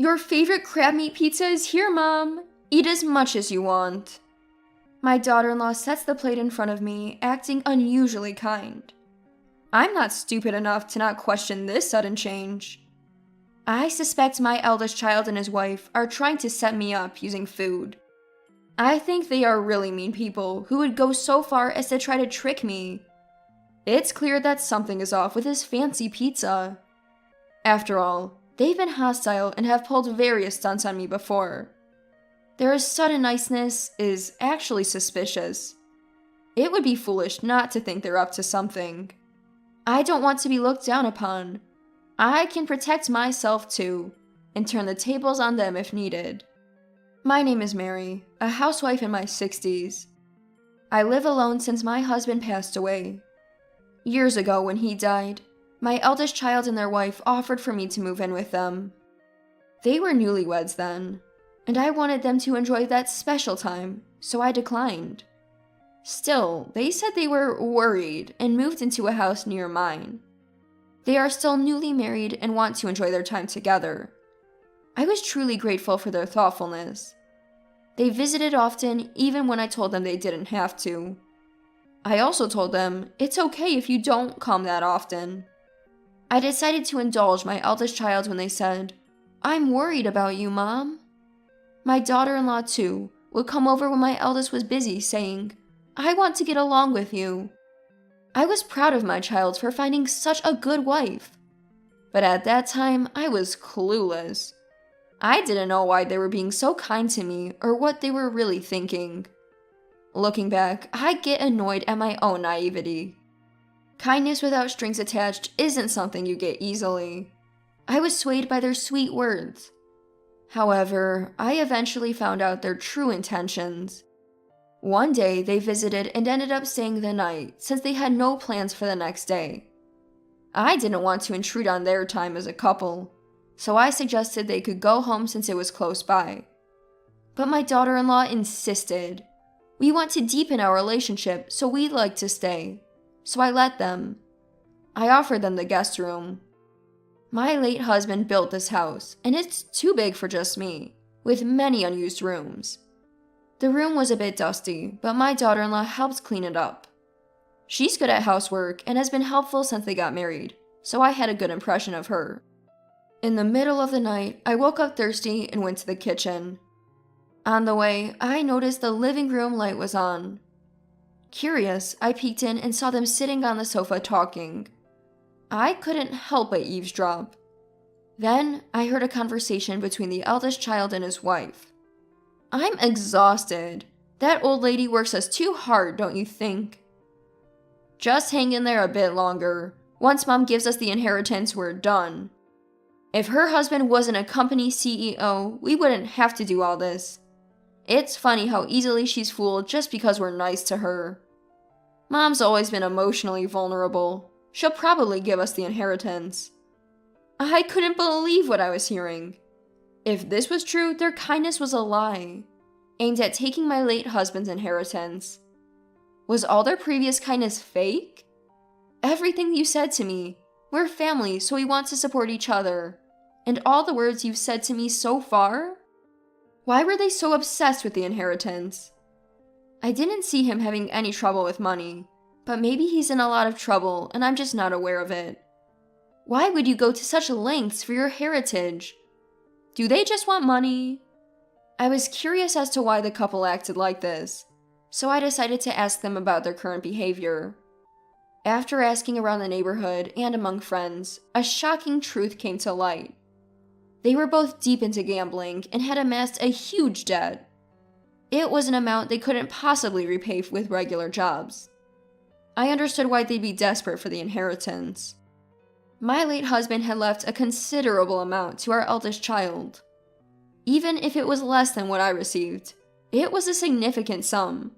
Your favorite crab meat pizza is here, Mom. Eat as much as you want. My daughter-in-law sets the plate in front of me, acting unusually kind. I'm not stupid enough to not question this sudden change. I suspect my eldest child and his wife are trying to set me up using food. I think they are really mean people who would go so far as to try to trick me. It's clear that something is off with this fancy pizza. After all, they've been hostile and have pulled various stunts on me before. Their sudden niceness is actually suspicious. It would be foolish not to think they're up to something. I don't want to be looked down upon. I can protect myself too, and turn the tables on them if needed. My name is Mary, a housewife in my 60s. I live alone since my husband passed away. Years ago when he died, my eldest child and their wife offered for me to move in with them. They were newlyweds then, and I wanted them to enjoy that special time, so I declined. Still, they said they were worried and moved into a house near mine. They are still newly married and want to enjoy their time together. I was truly grateful for their thoughtfulness. They visited often, even when I told them they didn't have to. I also told them, it's okay if you don't come that often. I decided to indulge my eldest child when they said, I'm worried about you, Mom. My daughter-in-law, too, would come over when my eldest was busy, saying, I want to get along with you. I was proud of my child for finding such a good wife. But at that time, I was clueless. I didn't know why they were being so kind to me or what they were really thinking. Looking back, I get annoyed at my own naivety. Kindness without strings attached isn't something you get easily. I was swayed by their sweet words. However, I eventually found out their true intentions. One day, they visited and ended up staying the night since they had no plans for the next day. I didn't want to intrude on their time as a couple, so I suggested they could go home since it was close by. But my daughter-in-law insisted. We want to deepen our relationship, so we'd like to stay. So I let them. I offered them the guest room. My late husband built this house, and it's too big for just me, with many unused rooms. The room was a bit dusty, but my daughter-in-law helped clean it up. She's good at housework and has been helpful since they got married, so I had a good impression of her. In the middle of the night, I woke up thirsty and went to the kitchen. On the way, I noticed the living room light was on. Curious, I peeked in and saw them sitting on the sofa talking. I couldn't help but eavesdrop. Then, I heard a conversation between the eldest child and his wife. I'm exhausted. That old lady works us too hard, don't you think? Just hang in there a bit longer. Once Mom gives us the inheritance, we're done. If her husband wasn't a company CEO, we wouldn't have to do all this. It's funny how easily she's fooled just because we're nice to her. Mom's always been emotionally vulnerable. She'll probably give us the inheritance. I couldn't believe what I was hearing. If this was true, their kindness was a lie, aimed at taking my late husband's inheritance. Was all their previous kindness fake? Everything you said to me, we're family, so we want to support each other, and all the words you've said to me so far? Why were they so obsessed with the inheritance? I didn't see him having any trouble with money, but maybe he's in a lot of trouble and I'm just not aware of it. Why would you go to such lengths for your heritage? Do they just want money? I was curious as to why the couple acted like this, so I decided to ask them about their current behavior. After asking around the neighborhood and among friends, a shocking truth came to light. They were both deep into gambling and had amassed a huge debt. It was an amount they couldn't possibly repay with regular jobs. I understood why they'd be desperate for the inheritance. My late husband had left a considerable amount to our eldest child. Even if it was less than what I received, it was a significant sum.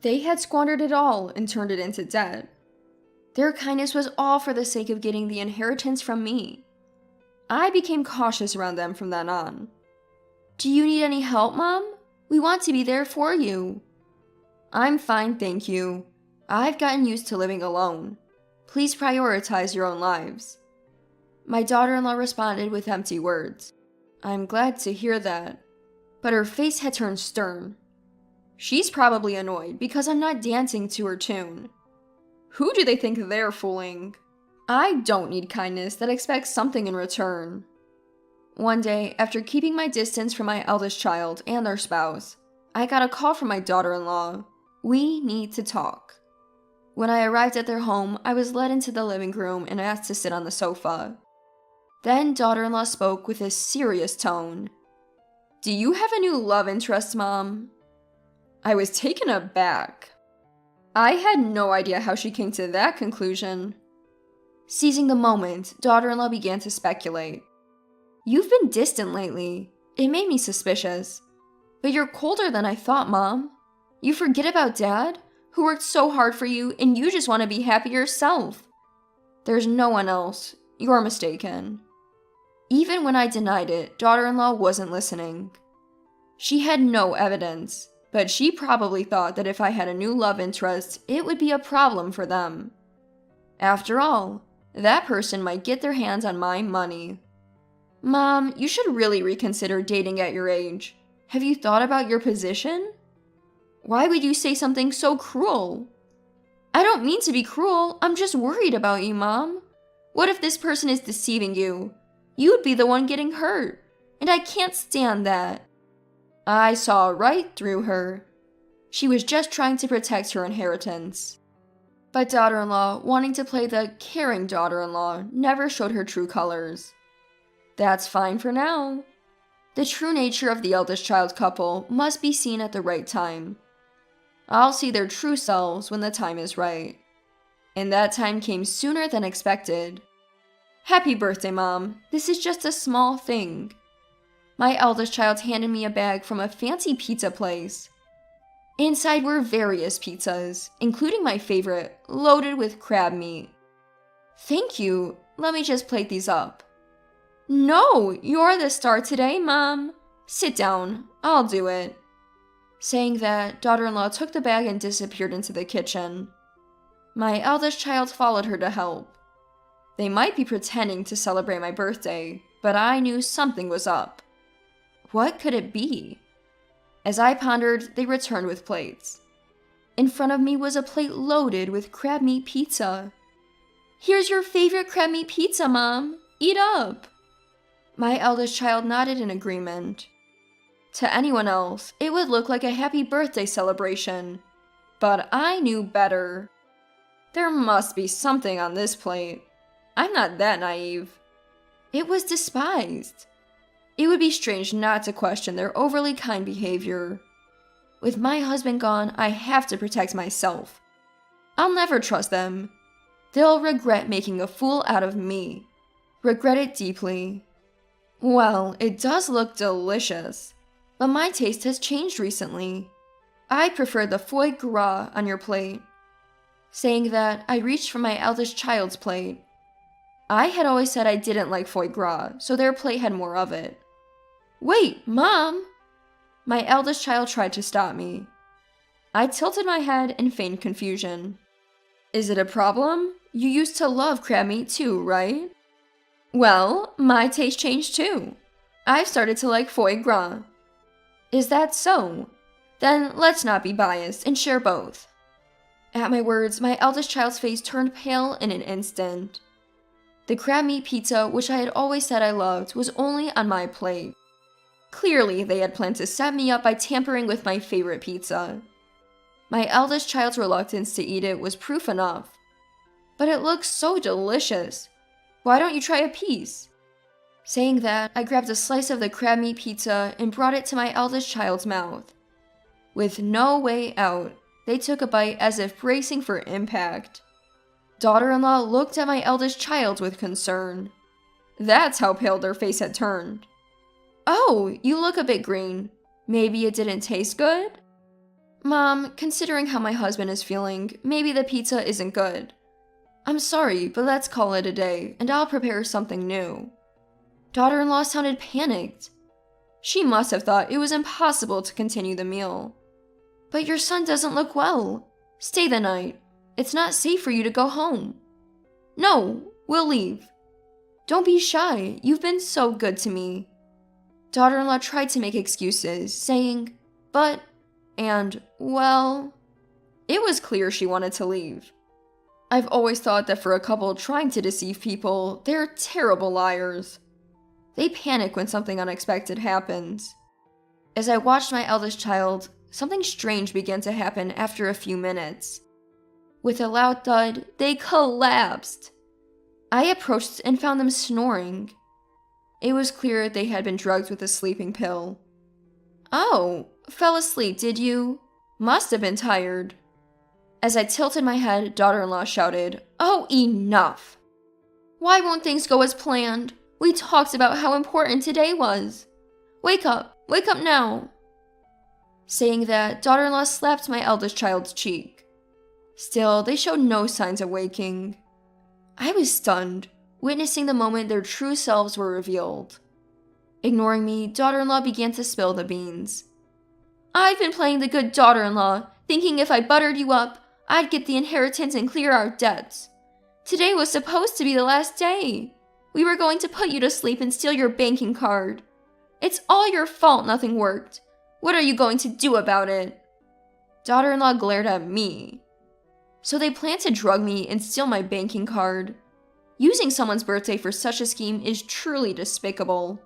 They had squandered it all and turned it into debt. Their kindness was all for the sake of getting the inheritance from me. I became cautious around them from then on. Do you need any help, Mom? We want to be there for you. I'm fine, thank you. I've gotten used to living alone. Please prioritize your own lives. My daughter-in-law responded with empty words. I'm glad to hear that. But her face had turned stern. She's probably annoyed because I'm not dancing to her tune. Who do they think they're fooling? I don't need kindness that expects something in return. One day, after keeping my distance from my eldest child and their spouse, I got a call from my daughter-in-law. We need to talk. When I arrived at their home, I was led into the living room and asked to sit on the sofa. Then daughter-in-law spoke with a serious tone. Do you have a new love interest, Mom? I was taken aback. I had no idea how she came to that conclusion. Seizing the moment, daughter-in-law began to speculate. You've been distant lately. It made me suspicious. But you're colder than I thought, Mom. You forget about Dad, who worked so hard for you, and you just want to be happy yourself. There's no one else. You're mistaken. Even when I denied it, daughter-in-law wasn't listening. She had no evidence, but she probably thought that if I had a new love interest, it would be a problem for them. After all, that person might get their hands on my money. Mom, you should really reconsider dating at your age. Have you thought about your position? Why would you say something so cruel? I don't mean to be cruel, I'm just worried about you, Mom. What if this person is deceiving you? You'd be the one getting hurt, and I can't stand that. I saw right through her. She was just trying to protect her inheritance. But daughter-in-law, wanting to play the caring daughter-in-law, never showed her true colors. That's fine for now. The true nature of the eldest child couple must be seen at the right time. I'll see their true selves when the time is right. And that time came sooner than expected. Happy birthday, Mom. This is just a small thing. My eldest child handed me a bag from a fancy pizza place. Inside were various pizzas, including my favorite, loaded with crab meat. Thank you. Let me just plate these up. No, you're the star today, Mom. Sit down. I'll do it. Saying that, daughter-in-law took the bag and disappeared into the kitchen. My eldest child followed her to help. They might be pretending to celebrate my birthday, but I knew something was up. What could it be? As I pondered, they returned with plates. In front of me was a plate loaded with crab meat pizza. Here's your favorite crab meat pizza, Mom. Eat up. My eldest child nodded in agreement. To anyone else, it would look like a happy birthday celebration. But I knew better. There must be something on this plate. I'm not that naive. It was despised. It would be strange not to question their overly kind behavior. With my husband gone, I have to protect myself. I'll never trust them. They'll regret making a fool out of me. Regret it deeply. Well, it does look delicious, but my taste has changed recently. I prefer the foie gras on your plate. Saying that, I reached for my eldest child's plate. I had always said I didn't like foie gras, so their plate had more of it. Wait, Mom! My eldest child tried to stop me. I tilted my head and feigned confusion. Is it a problem? You used to love crab meat too, right? Well, my taste changed too. I've started to like foie gras. Is that so? Then let's not be biased and share both. At my words, my eldest child's face turned pale in an instant. The crab meat pizza, which I had always said I loved, was only on my plate. Clearly, they had planned to set me up by tampering with my favorite pizza. My eldest child's reluctance to eat it was proof enough. But it looks so delicious. Why don't you try a piece? Saying that, I grabbed a slice of the crab meat pizza and brought it to my eldest child's mouth. With no way out, they took a bite as if bracing for impact. Daughter-in-law looked at my eldest child with concern. That's how pale their face had turned. Oh, you look a bit green. Maybe it didn't taste good? Mom, considering how my husband is feeling, maybe the pizza isn't good. I'm sorry, but let's call it a day, and I'll prepare something new. Daughter-in-law sounded panicked. She must have thought it was impossible to continue the meal. But your son doesn't look well. Stay the night. It's not safe for you to go home. No, we'll leave. Don't be shy. You've been so good to me. Daughter-in-law tried to make excuses, saying, "But," and, "well." It was clear she wanted to leave. I've always thought that for a couple trying to deceive people, they're terrible liars. They panic when something unexpected happens. As I watched my eldest child, something strange began to happen after a few minutes. With a loud thud, they collapsed. I approached and found them snoring. It was clear they had been drugged with a sleeping pill. "Oh, fell asleep, did you? Must have been tired." As I tilted my head, daughter-in-law shouted, "Oh, enough! Why won't things go as planned? We talked about how important today was. Wake up now." Saying that, daughter-in-law slapped my eldest child's cheek. Still, they showed no signs of waking. I was stunned, witnessing the moment their true selves were revealed. Ignoring me, daughter-in-law began to spill the beans. "I've been playing the good daughter-in-law, thinking if I buttered you up, I'd get the inheritance and clear our debts. Today was supposed to be the last day. We were going to put you to sleep and steal your banking card. It's all your fault nothing worked. What are you going to do about it?" Daughter-in-law glared at me. So they plan to drug me and steal my banking card. Using someone's birthday for such a scheme is truly despicable.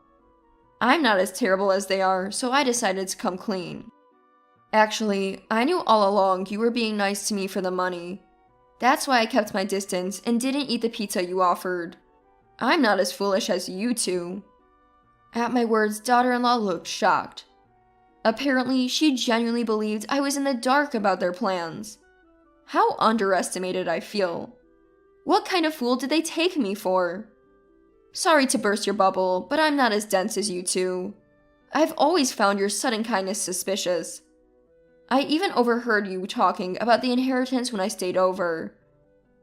I'm not as terrible as they are, so I decided to come clean. "Actually, I knew all along you were being nice to me for the money. That's why I kept my distance and didn't eat the pizza you offered. I'm not as foolish as you two." At my words, daughter-in-law looked shocked. Apparently, she genuinely believed I was in the dark about their plans. How underestimated I feel. What kind of fool did they take me for? Sorry to burst your bubble, but I'm not as dense as you two. I've always found your sudden kindness suspicious. I even overheard you talking about the inheritance when I stayed over.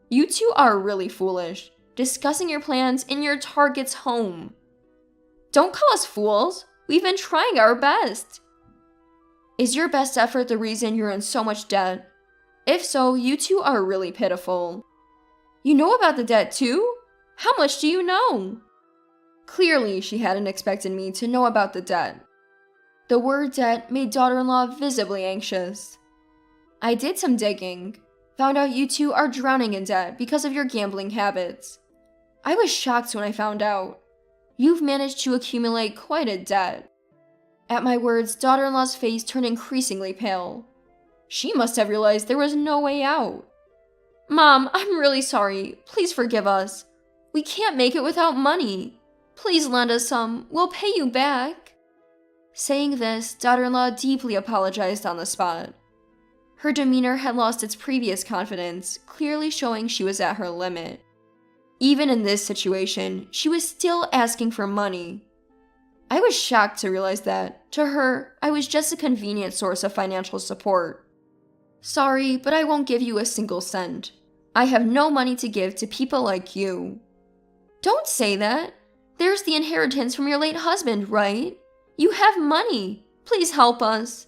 You two are really foolish, discussing your plans in your target's home. Don't call us fools. We've been trying our best. Is your best effort the reason you're in so much debt? If so, you two are really pitiful. You know about the debt too? How much do you know? Clearly, she hadn't expected me to know about the debt. The word debt made daughter-in-law visibly anxious. I did some digging, found out you two are drowning in debt because of your gambling habits. I was shocked when I found out. You've managed to accumulate quite a debt. At my words, daughter-in-law's face turned increasingly pale. She must have realized there was no way out. "Mom, I'm really sorry. Please forgive us. We can't make it without money. Please lend us some. We'll pay you back." Saying this, daughter-in-law deeply apologized on the spot. Her demeanor had lost its previous confidence, clearly showing she was at her limit. Even in this situation, she was still asking for money. I was shocked to realize that, to her, I was just a convenient source of financial support. "Sorry, but I won't give you a single cent. I have no money to give to people like you." "Don't say that. There's the inheritance from your late husband, right? You have money. Please help us."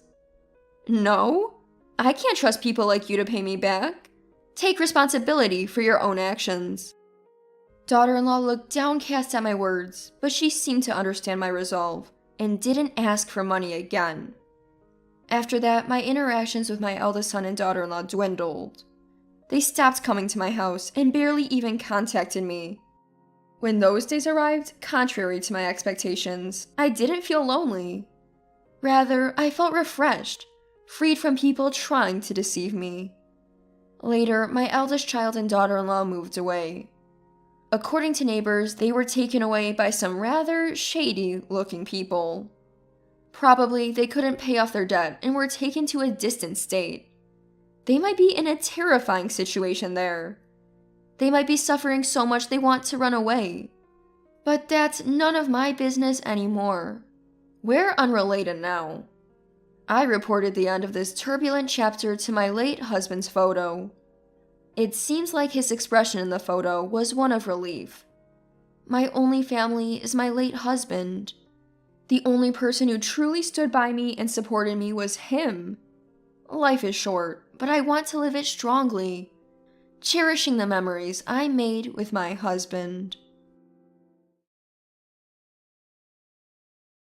"No, I can't trust people like you to pay me back. Take responsibility for your own actions." Daughter-in-law looked downcast at my words, but she seemed to understand my resolve, and didn't ask for money again. After that, my interactions with my eldest son and daughter-in-law dwindled. They stopped coming to my house and barely even contacted me. When those days arrived, contrary to my expectations, I didn't feel lonely. Rather, I felt refreshed, freed from people trying to deceive me. Later, my eldest child and daughter-in-law moved away. According to neighbors, they were taken away by some rather shady-looking people. Probably they couldn't pay off their debt and were taken to a distant state. They might be in a terrifying situation there. They might be suffering so much they want to run away. But that's none of my business anymore. We're unrelated now. I reported the end of this turbulent chapter to my late husband's photo. It seems like his expression in the photo was one of relief. My only family is my late husband. The only person who truly stood by me and supported me was him. Life is short, but I want to live it strongly, cherishing the memories I made with my husband.